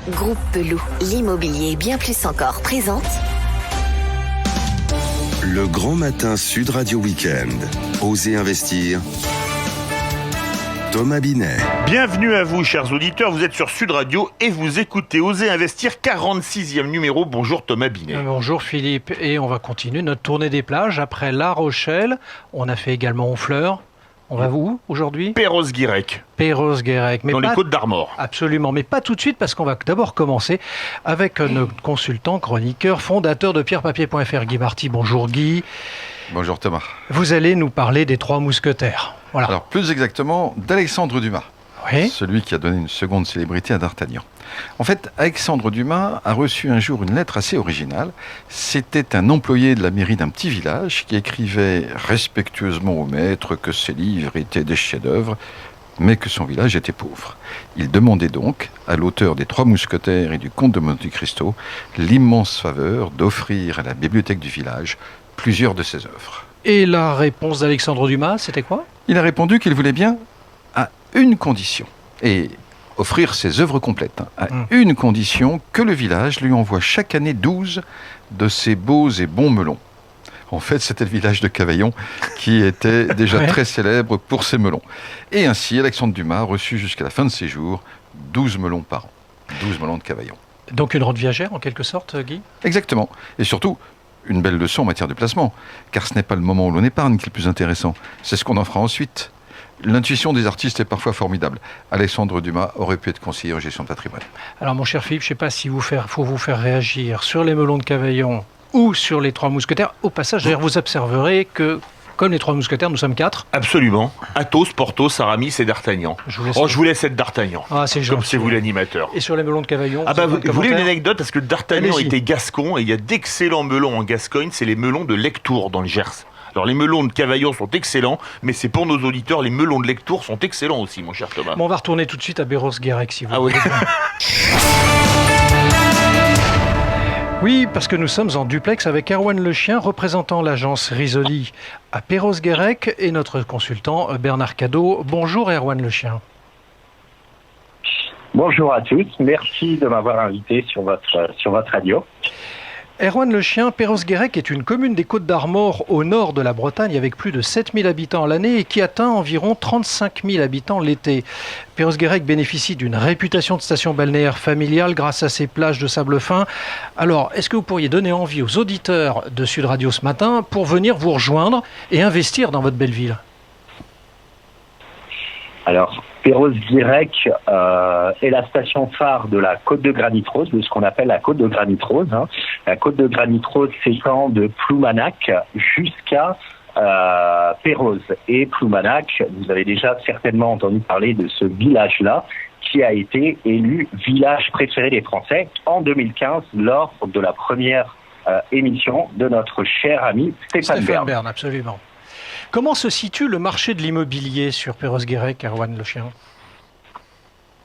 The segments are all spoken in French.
Groupe Peloux, l'immobilier bien plus encore présente Le Grand Matin Sud Radio Week-end. Osez investir. Thomas Binet. Bienvenue à vous, chers auditeurs. Vous êtes sur Sud Radio et vous écoutez Osez investir, 46e numéro. Bonjour Thomas Binet. Bonjour Philippe. Et on va continuer notre tournée des plages. Après La Rochelle, on a fait également Honfleur. On va où aujourd'hui ? Perros-Guirec. Perros-Guirec. Dans les Côtes d'Armor. Absolument, mais pas tout de suite parce qu'on va d'abord commencer avec notre consultant, chroniqueur, fondateur de pierrepapier.fr, Guy Marty. Bonjour Guy. Bonjour Thomas. Vous allez nous parler des Trois Mousquetaires. Voilà. Alors plus exactement d'Alexandre Dumas, oui. Celui qui a donné une seconde célébrité à D'Artagnan. En fait, Alexandre Dumas a reçu un jour une lettre assez originale. C'était un employé de la mairie d'un petit village qui écrivait respectueusement au maître que ses livres étaient des chefs-d'œuvre, mais que son village était pauvre. Il demandait donc à l'auteur des Trois Mousquetaires et du Comte de Monte Cristo l'immense faveur d'offrir à la bibliothèque du village plusieurs de ses œuvres. Et la réponse d'Alexandre Dumas, c'était quoi ? Il a répondu qu'il voulait bien à une condition, et offrir ses œuvres complètes, à une condition, que le village lui envoie chaque année 12 de ses beaux et bons melons. En fait, c'était le village de Cavaillon qui était déjà très célèbre pour ses melons. Et ainsi, Alexandre Dumas a reçu jusqu'à la fin de ses jours 12 melons par an. 12 melons de Cavaillon. Donc une rente viagère, en quelque sorte, Guy ? Exactement. Et surtout, une belle leçon en matière de placement. Car ce n'est pas le moment où l'on épargne qui est le plus intéressant. C'est ce qu'on en fera ensuite. L'intuition des artistes est parfois formidable. Alexandre Dumas aurait pu être conseiller en gestion de patrimoine. Alors mon cher Philippe, je ne sais pas si faut vous faire réagir sur les melons de Cavaillon ou sur les Trois Mousquetaires. Au passage, d'ailleurs, vous observerez que, comme les Trois Mousquetaires, nous sommes 4. Absolument. Athos, Porthos, Aramis et D'Artagnan. Je vous laisse être D'Artagnan. Ah, c'est gentil. Comme c'est vous l'animateur. Et sur les melons de Cavaillon, vous voulez une anecdote ? Parce que D'Artagnan était gascon et il y a d'excellents melons en Gascogne. C'est les melons de Lectoure dans le Gers. Alors les melons de Cavaillon sont excellents, mais c'est pour nos auditeurs, les melons de Lectoure sont excellents aussi, mon cher Thomas. Bon, on va retourner tout de suite à Perros-Guirec, si vous voulez. Oui, parce que nous sommes en duplex avec Erwan Le Chien, représentant l'agence Risoli à Perros-Guirec, et notre consultant Bernard Cadot. Bonjour Erwan Le Chien. Bonjour à tous, merci de m'avoir invité sur votre radio. Erwan Le Chien, Perros-Guirec est une commune des Côtes d'Armor au nord de la Bretagne avec plus de 7000 habitants l'année et qui atteint environ 35 000 habitants l'été. Perros-Guirec bénéficie d'une réputation de station balnéaire familiale grâce à ses plages de sable fin. Alors, est-ce que vous pourriez donner envie aux auditeurs de Sud Radio ce matin pour venir vous rejoindre et investir dans votre belle ville ? Alors, Perros-Guirec est la station phare de la côte de Granit Rose, de ce qu'on appelle la côte de Granit Rose. La côte de Granit Rose s'étend de Ploumanac jusqu'à Perros. Et Ploumanac, vous avez déjà certainement entendu parler de ce village-là, qui a été élu village préféré des Français en 2015 lors de la première émission de notre cher ami Stéphane Bern. Absolument. Comment se situe le marché de l'immobilier sur Perros-Guirec, Erwan Le Chien ?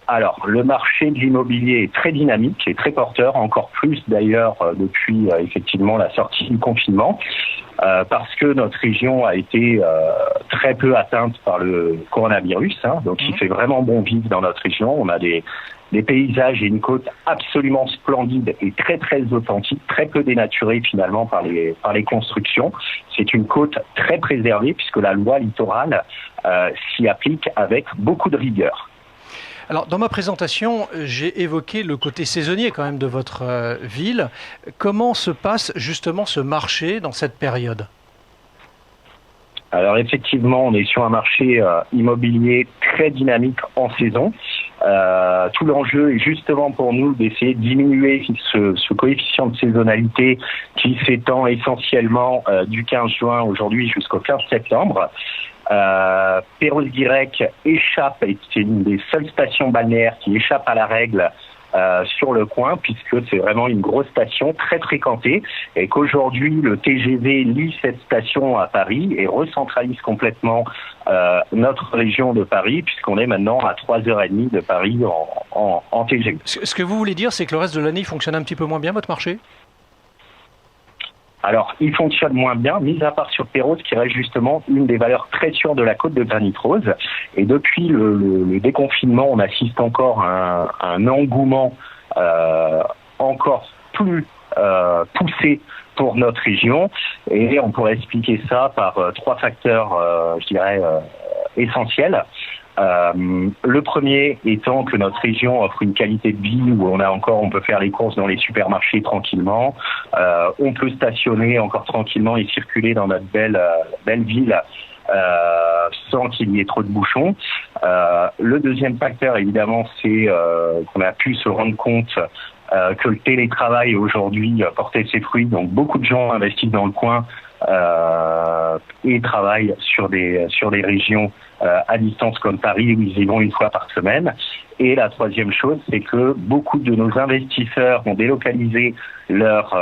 Alors, le marché de l'immobilier est très dynamique et très porteur, encore plus d'ailleurs depuis effectivement la sortie du confinement, parce que notre région a été très peu atteinte par le coronavirus, donc il fait vraiment bon vivre dans notre région. On a des paysages et une côte absolument splendide et très très authentique, très peu dénaturée finalement par les constructions. C'est une côte très préservée puisque la loi littorale s'y applique avec beaucoup de rigueur. Alors, dans ma présentation, j'ai évoqué le côté saisonnier quand même de votre ville. Comment se passe justement ce marché dans cette période ? Alors effectivement, on est sur un marché immobilier très dynamique en saison. Tout l'enjeu est justement pour nous d'essayer de diminuer ce coefficient de saisonnalité qui s'étend essentiellement du 15 juin aujourd'hui jusqu'au 15 septembre. Perros-Guirec échappe, et c'est une des seules stations balnéaires qui échappe à la règle sur le coin, puisque c'est vraiment une grosse station très fréquentée et qu'aujourd'hui le TGV lie cette station à Paris et recentralise complètement notre région de Paris, puisqu'on est maintenant à 3h30 de Paris en TGV. Ce que vous voulez dire, c'est que le reste de l'année il fonctionne un petit peu moins bien, votre marché ? Alors, il fonctionne moins bien, mis à part sur Perros, qui reste justement une des valeurs très sûres de la côte de Granit Rose. Et depuis le déconfinement, on assiste encore à un engouement encore plus poussée pour notre région. Et on pourrait expliquer ça par 3 facteurs, je dirais, essentiels. Le premier étant que notre région offre une qualité de vie où on peut faire les courses dans les supermarchés tranquillement, on peut stationner encore tranquillement et circuler dans notre belle ville sans qu'il y ait trop de bouchons. Le deuxième facteur, évidemment, c'est qu'on a pu se rendre compte que le télétravail aujourd'hui portait ses fruits. Donc beaucoup de gens investissent dans le coin et travaillent sur des régions à distance comme Paris où ils y vont une fois par semaine. Et la troisième chose, c'est que beaucoup de nos investisseurs ont délocalisé leur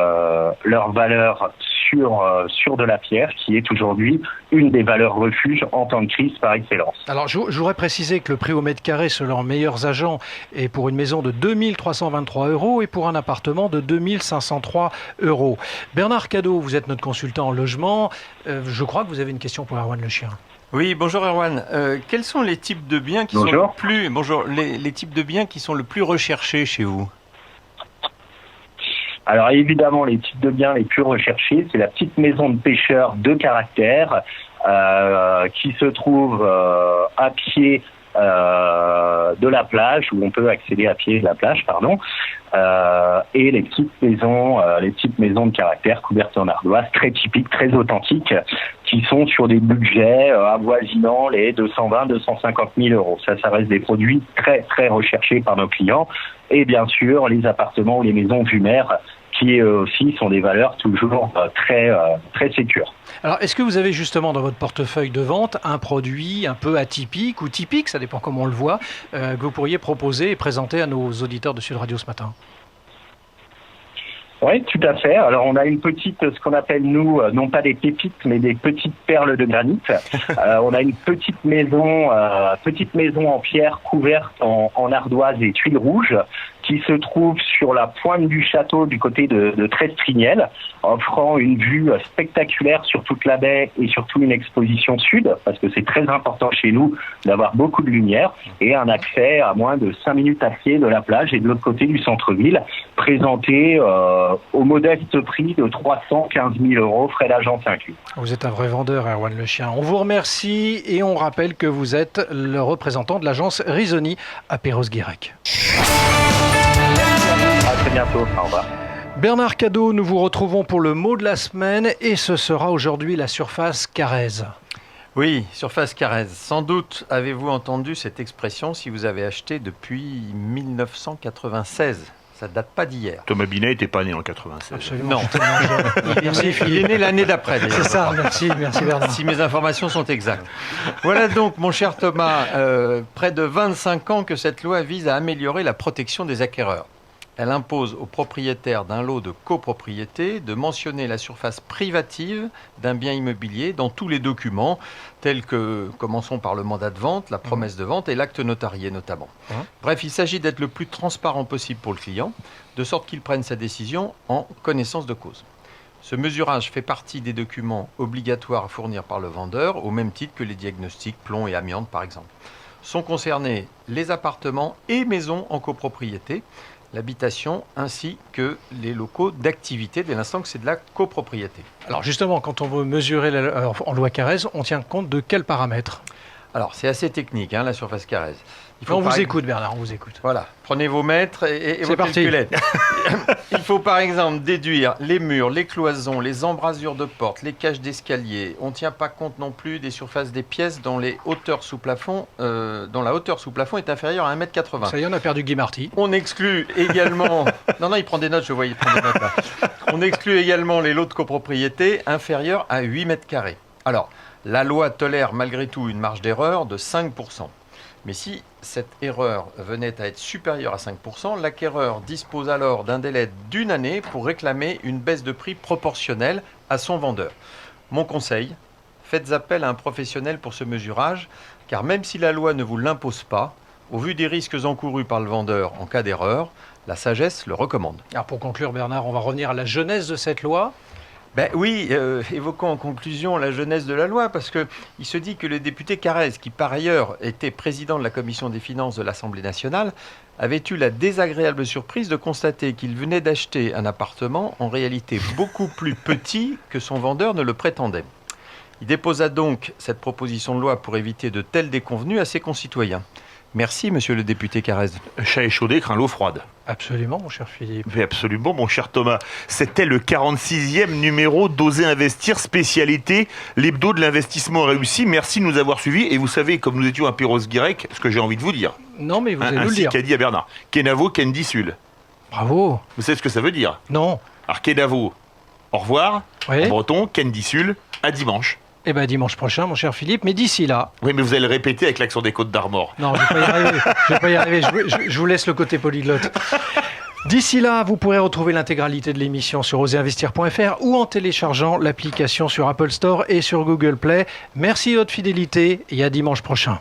valeur sur de la pierre, qui est aujourd'hui une des valeurs refuges en temps de crise par excellence. Alors, je voudrais préciser que le prix au mètre carré, selon meilleurs agents, est pour une maison de 2 323 € et pour un appartement de 2 503 €. Bernard Cadot, vous êtes notre consultant en logement. Je crois que vous avez une question pour Erwan Le Chien. Oui, bonjour Erwan. Quels sont les types de biens qui sont les types de biens qui sont le plus recherchés chez vous? Alors évidemment, les types de biens les plus recherchés, c'est la petite maison de pêcheur de caractère qui se trouve à pied de la plage, où on peut accéder à pied de la plage, et les petites maisons de caractère couvertes en ardoise, très typiques, très authentiques, qui sont sur des budgets avoisinant les 220-250 000 €. Ça reste des produits très très recherchés par nos clients. Et bien sûr, les appartements ou les maisons vue mer, qui eux aussi sont des valeurs toujours très sécures. Alors, est-ce que vous avez justement dans votre portefeuille de vente un produit un peu atypique ou typique, ça dépend comment on le voit, que vous pourriez proposer et présenter à nos auditeurs de Sud Radio ce matin? Oui, tout à fait. Alors, on a une petite, ce qu'on appelle nous, non pas des pépites, mais des petites perles de granit. On a une petite maison en pierre couverte en ardoise et tuiles rouges, qui se trouve sur la pointe du château du côté de Trestrignel, offrant une vue spectaculaire sur toute la baie et surtout une exposition sud, parce que c'est très important chez nous d'avoir beaucoup de lumière, et un accès à moins de 5 minutes à pied de la plage et de l'autre côté du centre-ville, présenté au modeste prix de 315 000 €, frais d'agence inclus. Vous êtes un vrai vendeur, Erwan Le Chien. On vous remercie et on rappelle que vous êtes le représentant de l'agence Risoni à Perros-Guirec. À très bientôt, au revoir. Bernard Cadot, nous vous retrouvons pour le mot de la semaine et ce sera aujourd'hui la surface Carrez. Oui, surface Carrez. Sans doute avez-vous entendu cette expression si vous avez acheté depuis 1996. Ça ne date pas d'hier. Thomas Binet n'était pas né en 96. Absolument. Non. Merci Philippe. Il est né l'année d'après. C'est ça, merci Bernard. Si mes informations sont exactes. Voilà donc, mon cher Thomas, près de 25 ans que cette loi vise à améliorer la protection des acquéreurs. Elle impose aux propriétaires d'un lot de copropriété de mentionner la surface privative d'un bien immobilier dans tous les documents, tels que, commençons par le mandat de vente, la promesse de vente et l'acte notarié notamment. Bref, il s'agit d'être le plus transparent possible pour le client, de sorte qu'il prenne sa décision en connaissance de cause. Ce mesurage fait partie des documents obligatoires à fournir par le vendeur, au même titre que les diagnostics plomb et amiante par exemple. Sont concernés les appartements et maisons en copropriété, l'habitation ainsi que les locaux d'activité dès l'instant que c'est de la copropriété. Alors justement, quand on veut mesurer en loi Carrez, on tient compte de quels paramètres? Alors c'est assez technique, la surface Carrez. On vous écoute Bernard, on vous écoute. Voilà, prenez vos mètres et vos parti. calculettes. Il faut par exemple déduire les murs, les cloisons, les embrasures de portes, les cages d'escalier. On ne tient pas compte non plus des surfaces des pièces dont la hauteur sous plafond est inférieure à 1,80 m. Ça y est, on a perdu Guy Marty. On exclut également... non, il prend des notes, je vois, il prend des notes là. On exclut également les lots de copropriété inférieurs à 8 m². Alors, la loi tolère malgré tout une marge d'erreur de 5%. Mais si cette erreur venait à être supérieure à 5%, l'acquéreur dispose alors d'un délai d'1 année pour réclamer une baisse de prix proportionnelle à son vendeur. Mon conseil, faites appel à un professionnel pour ce mesurage, car même si la loi ne vous l'impose pas, au vu des risques encourus par le vendeur en cas d'erreur, la sagesse le recommande. Alors pour conclure Bernard, on va revenir à la genèse de cette loi. Oui, évoquons en conclusion la jeunesse de la loi, parce qu'il se dit que le député Carrez, qui par ailleurs était président de la commission des finances de l'Assemblée nationale, avait eu la désagréable surprise de constater qu'il venait d'acheter un appartement en réalité beaucoup plus petit que son vendeur ne le prétendait. Il déposa donc cette proposition de loi pour éviter de telles déconvenues à ses concitoyens. Merci, monsieur le député Carrez. Chat échaudé craint l'eau froide. Absolument, mon cher Philippe. Mais absolument, mon cher Thomas. C'était le 46e numéro d'Oser Investir, spécialité, l'hebdo de l'investissement réussi. Merci de nous avoir suivis. Et vous savez, comme nous étions à Perros-Guirec, ce que j'ai envie de vous dire. Non, mais vous allez nous le ainsi dire. qu'a dit à Bernard. Kenavo, Kendi Sul. Bravo. Vous savez ce que ça veut dire? Non. Alors, Kenavo, au revoir. Oui. En breton, Kendi Sul, à dimanche. Eh bien, dimanche prochain, mon cher Philippe. Mais d'ici là... Oui, mais vous allez le répéter avec l'accent des Côtes d'Armor. Non, je ne vais pas y arriver. Je vais pas y arriver. Je vous laisse le côté polyglotte. D'ici là, vous pourrez retrouver l'intégralité de l'émission sur osezinvestir.fr ou en téléchargeant l'application sur Apple Store et sur Google Play. Merci de votre fidélité et à dimanche prochain.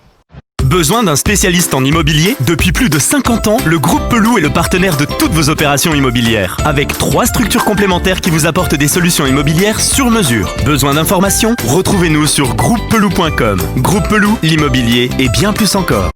Besoin d'un spécialiste en immobilier? Depuis plus de 50 ans, le groupe Pelou est le partenaire de toutes vos opérations immobilières. Avec 3 structures complémentaires qui vous apportent des solutions immobilières sur mesure. Besoin d'informations? Retrouvez-nous sur groupepelou.com. Groupe Pelou, l'immobilier et bien plus encore.